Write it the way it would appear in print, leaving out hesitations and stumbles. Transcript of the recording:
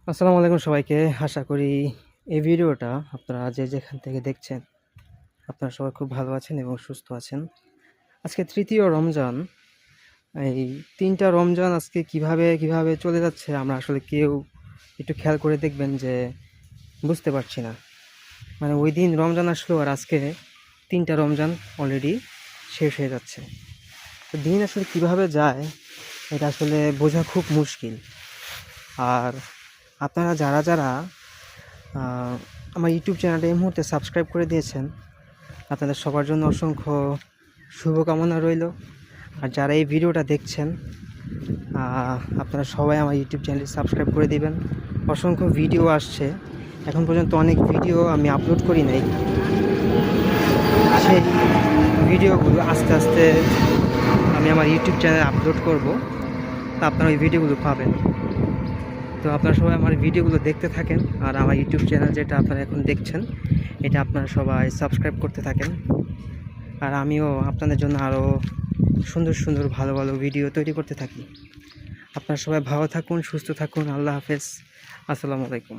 আসসালামু আলাইকুম সবাইকে। আশা করি এই ভিডিওটা আপনারা যে যেখান থেকে দেখছেন, আপনারা সবাই খুব ভালো আছেন এবং সুস্থ আছেন। আজকে তৃতীয় রমজান। এই ৩টা রমজান আজকে কিভাবে চলে যাচ্ছে আমরা আসলে কেউ একটু খেয়াল করে দেখবেন যে বুঝতে পারছি না। মানে ওই দিন রমজান আসলো আর আজকে ৩টা রমজান অলরেডি শেষ হয়ে যাচ্ছে। তো দিন আসলে কিভাবে যায় এটা আসলে বোঝা খুব মুশকিল। আর আপনারা যারা আমার ইউটিউব চ্যানেলটা এই মুহূর্তে সাবস্ক্রাইব করে দিয়েছেন, আপনাদের সবার জন্য অসংখ্য শুভকামনা রইল। আর যারা এই ভিডিওটা দেখছেন, আপনারা সবাই আমার ইউটিউব চ্যানেলটি সাবস্ক্রাইব করে দিবেন। অসংখ্য ভিডিও আসছে, এখন পর্যন্ত অনেক ভিডিও আমি আপলোড করি নাই। সেই ভিডিওগুলো আস্তে আস্তে আমি আমার ইউটিউব চ্যানেলে আপলোড করব, তা আপনারা ওই ভিডিওগুলো পাবেন। তো আপনারা সবাই আমার ভিডিওগুলো দেখতে থাকেন, আর আমার ইউটিউব চ্যানেল যেটা আপনারা এখন দেখছেন এটা আপনারা সবাই সাবস্ক্রাইব করতে থাকেন। আর আমিও আপনাদের জন্য আরও সুন্দর ভালো ভিডিও তৈরি করতে থাকি। আপনারা সবাই ভালো থাকুন, সুস্থ থাকুন। আল্লাহ হাফেজ। আসসালামু আলাইকুম।